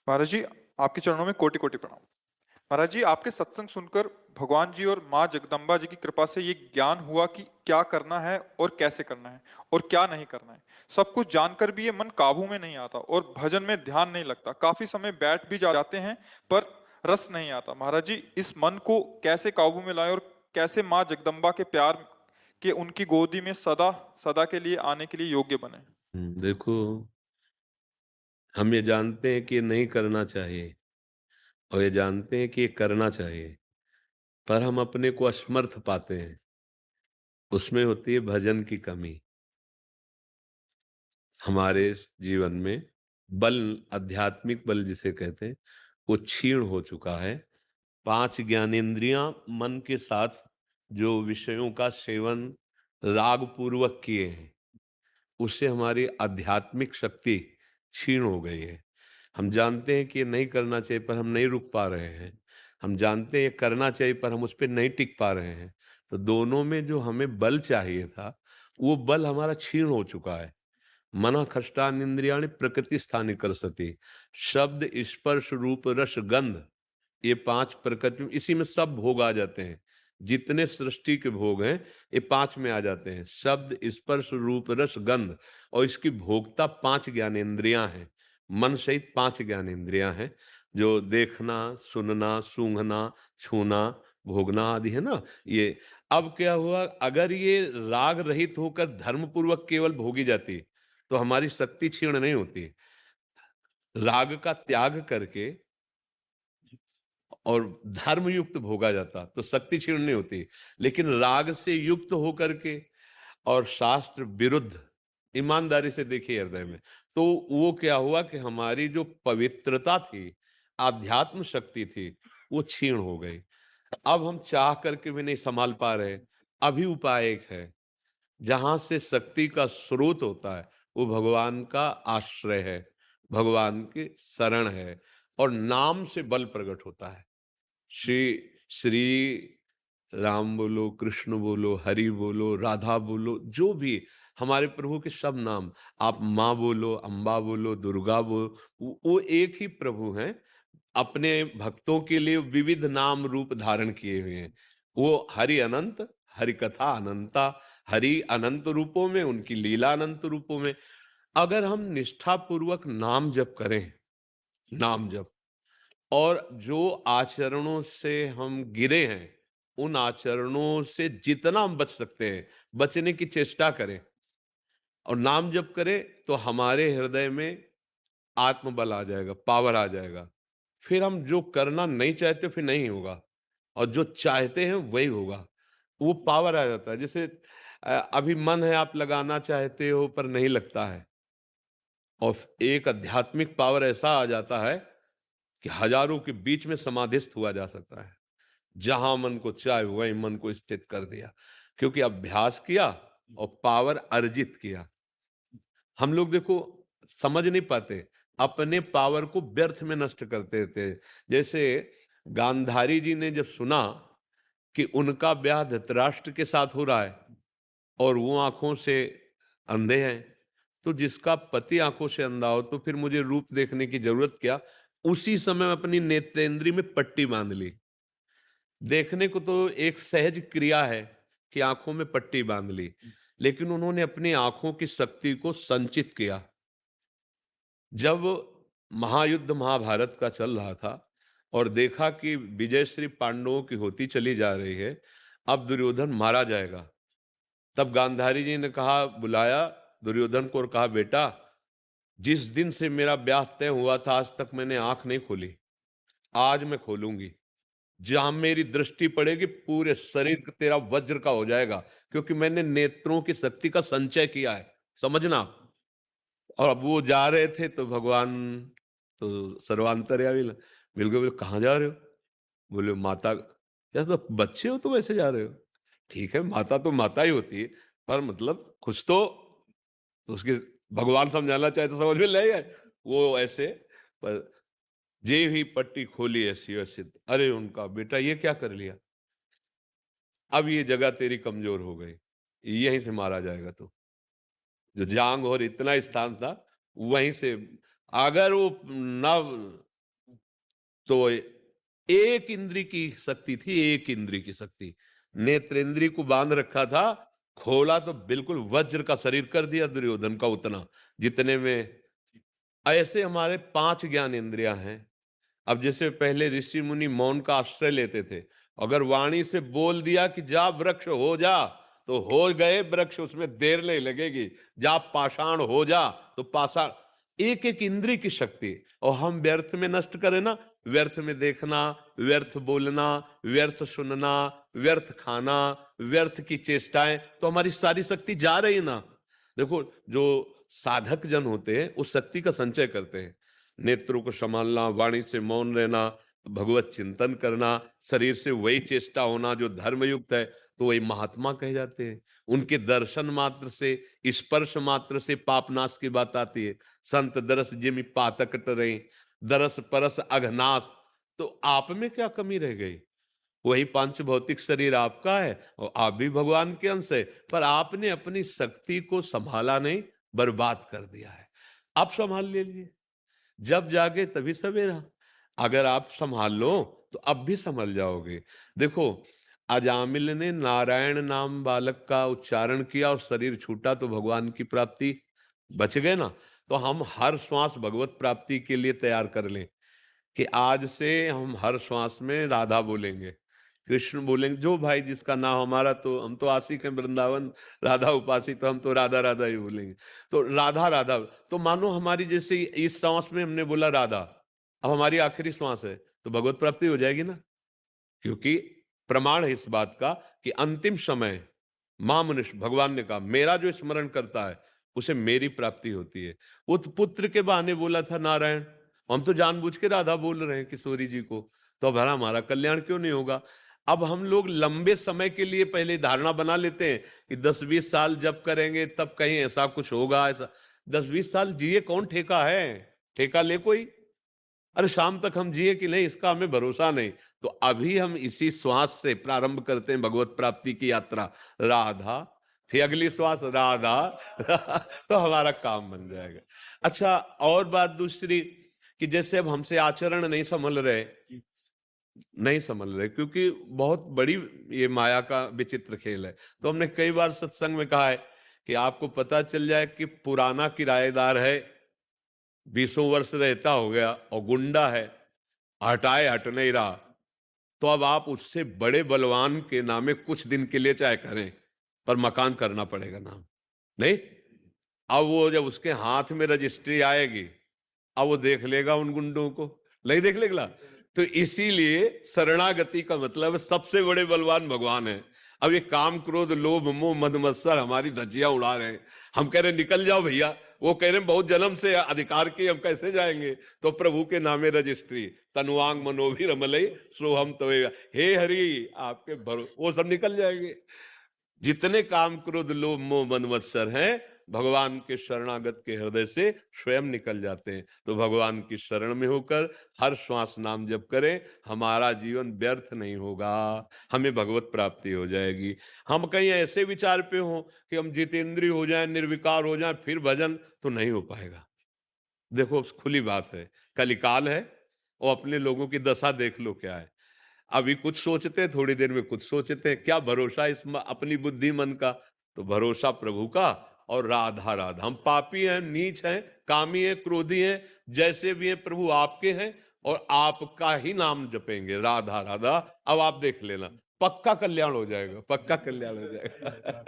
महाराज जी, आपके चरणों में कोटि कोटि प्रणाम। महाराज जी, आपके सत्संग सुनकर भगवान जी और माँ जगदम्बा जी की कृपा से ये ज्ञान हुआ कि क्या करना है और कैसे करना है और क्या नहीं करना है। सब कुछ जानकर भी ये मन काबू में नहीं आता और भजन में ध्यान नहीं लगता। काफी समय बैठ भी जाते हैं पर रस नहीं आता। महाराज जी, इस मन को कैसे काबू में लाएं और कैसे माँ जगदम्बा के प्यार के उनकी गोदी में सदा सदा के लिए आने के लिए योग्य बने। देखो, हम ये जानते हैं कि ये नहीं करना चाहिए और ये जानते हैं कि ये करना चाहिए, पर हम अपने को असमर्थ पाते हैं। उसमें होती है भजन की कमी। हमारे जीवन में बल, आध्यात्मिक बल जिसे कहते हैं, वो क्षीण हो चुका है। 5 ज्ञानेंद्रियाँ मन के साथ जो विषयों का सेवन राग पूर्वक किए हैं, उससे हमारी आध्यात्मिक शक्ति क्षीण हो गई है। हम जानते हैं कि ये नहीं करना चाहिए पर हम नहीं रुक पा रहे हैं। हम जानते हैं ये करना चाहिए पर हम उस पे नहीं टिक पा रहे हैं। तो दोनों में जो हमें बल चाहिए था, वो बल हमारा क्षीण हो चुका है। मनः खष्टानींद्रियाणि प्रकृतिस्थानि कर्षति। शब्द, स्पर्श, रूप, रस, गंध, ये 5 प्रकृति में, इसी में सब भोग आ जाते हैं। जितने सृष्टि के भोग हैं, ये 5 में आ जाते हैं। शब्द, स्पर्श, रूप, रस, गंध, और इसकी भोक्ता 5 ज्ञानेंद्रियाँ हैं। मन सहित 5 ज्ञानेंद्रियाँ हैं, जो देखना, सुनना, सूंघना, छूना, भोगना आदि है ना, ये। अब क्या हुआ, अगर ये राग रहित होकर धर्मपूर्वक केवल भोगी जाती, तो हमारी शक्ति क्षीण नहीं होती। राग का त्याग करके और धर्म युक्त भोगा जाता तो शक्ति क्षीण नहीं होती। लेकिन राग से युक्त होकर के और शास्त्र विरुद्ध, ईमानदारी से देखिए हृदय में, तो वो क्या हुआ कि हमारी जो पवित्रता थी, आध्यात्म शक्ति थी, वो क्षीण हो गई। अब हम चाह करके भी नहीं संभाल पा रहे। अभी उपाय एक है, जहां से शक्ति का स्रोत होता है, वो भगवान का आश्रय है, भगवान की शरण है, और नाम से बल प्रकट होता है। श्री श्री राम बोलो, कृष्ण बोलो, हरि बोलो, राधा बोलो, जो भी हमारे प्रभु के सब नाम, आप माँ बोलो, अम्बा बोलो, दुर्गा बोलो, वो एक ही प्रभु हैं। अपने भक्तों के लिए विविध नाम रूप धारण किए हुए हैं। वो हरि अनंत, हरि कथा अनंता, हरि अनंत रूपों में, उनकी लीला अनंत रूपों में। अगर हम निष्ठा पूर्वक नाम जप करें, नाम जप, और जो आचरणों से हम गिरे हैं, उन आचरणों से जितना हम बच सकते हैं, बचने की चेष्टा करें और नाम जप करें, तो हमारे हृदय में आत्मबल आ जाएगा, पावर आ जाएगा। फिर हम जो करना नहीं चाहते फिर नहीं होगा, और जो चाहते हैं वही होगा। वो पावर आ जाता है। जैसे अभी मन है, आप लगाना चाहते हो पर नहीं लगता है, और एक आध्यात्मिक पावर ऐसा आ जाता है कि हजारों के बीच में समाधिस्थ हुआ जा सकता है। जहां मन को चाहे वहीं मन को स्थित कर दिया, क्योंकि अभ्यास किया और पावर अर्जित किया। हम लोग देखो, समझ नहीं पाते, अपने पावर को व्यर्थ में नष्ट करते थे। जैसे गांधारी जी ने जब सुना कि उनका ब्याह धृतराष्ट्र के साथ हो रहा है और वो आंखों से अंधे हैं, तो जिसका पति आंखों से अंधा हो तो फिर मुझे रूप देखने की जरूरत क्या। उसी समय अपनी नेत्रेंद्री में पट्टी बांध ली। देखने को तो एक सहज क्रिया है कि आंखों में पट्टी बांध ली, लेकिन उन्होंने अपनी आंखों की शक्ति को संचित किया। जब महायुद्ध महाभारत का चल रहा था और देखा कि विजय श्री पांडवों की होती चली जा रही है, अब दुर्योधन मारा जाएगा, तब गांधारी जी ने कहा, बुलाया दुर्योधन को और कहा, बेटा, जिस दिन से मेरा ब्याह तय हुआ था आज तक मैंने आंख नहीं खोली, आज मैं खोलूंगी। जहां मेरी दृष्टि पड़ेगी पूरे शरीर तेरा वज्र का हो जाएगा, क्योंकि मैंने नेत्रों की शक्ति का संचय किया है, समझना। और अब वो जा रहे थे तो भगवान तो सर्वांतर्यामी मिल गए। बोले, कहाँ जा रहे हो? बोले, माता। या तो बच्चे हो तो वैसे जा रहे हो? ठीक है, माता तो माता ही होती है, पर मतलब कुछ तो उसके, भगवान समझाना चाहे तो समझ में ले आए। वो ऐसे, पर जे ही पट्टी खोली ऐसी वैसे, अरे उनका बेटा ये क्या कर लिया, अब ये जगह तेरी कमजोर हो गई, यहीं से मारा जाएगा। तो जो जांग और इतना स्थान था, वहीं से, अगर वो ना तो एक इंद्री की शक्ति थी, एक इंद्री की शक्ति। नेत्रेंद्री को बांध रखा था, खोला तो बिल्कुल वज्र का शरीर कर दिया दुर्योधन का, उतना जितने में। ऐसे हमारे 5 ज्ञान इंद्रियां हैं। अब जैसे पहले ऋषि मुनि मौन का आश्रय लेते थे, अगर वाणी से बोल दिया कि जा वृक्ष हो जा, तो हो गए वृक्ष, उसमें देर नहीं लगेगी। जा पाषाण हो जा, तो पाषाण। एक एक इंद्री की शक्ति, और हम व्यर्थ में नष्ट करें ना, व्यर्थ में देखना, व्यर्थ बोलना, व्यर्थ सुनना, व्यर्थ खाना, व्यर्थ की चेष्टाएं, तो हमारी सारी शक्ति जा रही ना। देखो, जो साधक जन होते हैं उस शक्ति का संचय करते हैं। नेत्रों को संभालना, वाणी से मौन रहना, भगवत चिंतन करना, शरीर से वही चेष्टा होना जो धर्मयुक्त है, तो वही महात्मा कहे जाते हैं। उनके दर्शन मात्र से, स्पर्श मात्र से पाप नाश की बात आती है। संत दरस जिमि पातक टरें, दरस परस अघनाश। तो आप में क्या कमी रह गई? वही पांच भौतिक शरीर आपका है और आप भी भगवान के अंश है, पर आपने अपनी शक्ति को संभाला नहीं, बर्बाद कर दिया है। आप संभाल लीजिए, जब जागे तभी सवेरा। अगर आप संभाल लो तो अब भी संभल जाओगे। देखो, अजामिल ने नारायण नाम बालक का उच्चारण किया और शरीर छूटा तो भगवान की प्राप्ति, बच गए ना। तो हम हर श्वास भगवत प्राप्ति के लिए तैयार कर लें कि आज से हम हर श्वास में राधा बोलेंगे, कृष्ण बोलेंगे। जो भाई जिसका नाम, हमारा तो, हम तो आशिक हैं वृंदावन, राधा उपासी, तो हम तो राधा राधा ही बोलेंगे। तो राधा राधा, तो मानो हमारी जैसे इस सांस में हमने बोला राधा, अब हमारी आखिरी श्वास है, तो भगवत प्राप्ति हो जाएगी ना। क्योंकि प्रमाण है इस बात का कि अंतिम समय मां मनुष्य, भगवान ने कहा, मेरा जो स्मरण करता है उसे मेरी प्राप्ति होती है। वो तो पुत्र के बहाने बोला था नारायण, हम तो जानबूझ के राधा बोल रहे हैं किशोरी जी को, तो भला हमारा कल्याण क्यों नहीं होगा? अब हम लोग लंबे समय के लिए पहले धारणा बना लेते हैं कि 10-20 साल जब करेंगे तब कहीं ऐसा कुछ होगा। ऐसा 10-20 साल जिए कौन ठेका है? ठेका ले कोई? अरे शाम तक हम जिए कि नहीं, इसका हमें भरोसा नहीं। तो अभी हम इसी श्वास से प्रारंभ करते हैं भगवत प्राप्ति की यात्रा। राधा, फिर अगली श्वास राधा तो हमारा काम बन जाएगा। अच्छा, और बात दूसरी कि जैसे अब हमसे आचरण नहीं संभल रहे, क्योंकि बहुत बड़ी ये माया का विचित्र खेल है। तो हमने कई बार सत्संग में कहा है कि आपको पता चल जाए कि पुराना किराएदार है, 20 वर्ष रहता हो गया और गुंडा है, हटाए हट नहीं रहा, तो अब आप उससे बड़े बलवान के नामे कुछ दिन के लिए चाहे करें, पर मकान करना पड़ेगा नाम, नहीं? अब वो जब उसके हाथ में रजिस्ट्री आएगी, अब वो देख लेगा उन गुंडों को, नहीं देख लेगा? तो इसीलिए शरणागति का मतलब सबसे बड़े बलवान भगवान है। अब ये काम क्रोध लोभ मोह मद मत्सर हमारी धज्जियां उड़ा रहे हैं, हम कह रहे निकल जाओ भैया, वो कह रहे हैं बहुत जन्म से अधिकार की, हम कैसे जाएंगे? तो प्रभु के नामे रजिस्ट्री, तनुवांग मनोभी रमलई सोहम तवेगा, हे हरि आपके वो सब निकल जाएंगे। जितने काम क्रोध लोभ मोह मद मत्सर हैं, भगवान के शरणागत के हृदय से स्वयं निकल जाते हैं। तो भगवान की शरण में होकर हर श्वास नाम जप करें, हमारा जीवन व्यर्थ नहीं होगा, हमें भगवत प्राप्ति हो जाएगी। हम कहीं ऐसे विचार पे हो कि हम जितेंद्रिय हो जाएं, निर्विकार हो जाएं, फिर भजन, तो नहीं हो पाएगा। देखो, खुली बात है, कलिकाल है और अपने लोगों की दशा देख लो क्या है। अभी कुछ सोचते, थोड़ी देर में कुछ सोचते, क्या भरोसा इस अपनी बुद्धि मन का? तो भरोसा प्रभु का और राधा राधा। हम पापी हैं, नीच हैं, कामी हैं, क्रोधी हैं, जैसे भी हैं, प्रभु आपके हैं और आपका ही नाम जपेंगे, राधा राधा। अब आप देख लेना, पक्का कल्याण हो जाएगा, पक्का कल्याण हो जाएगा।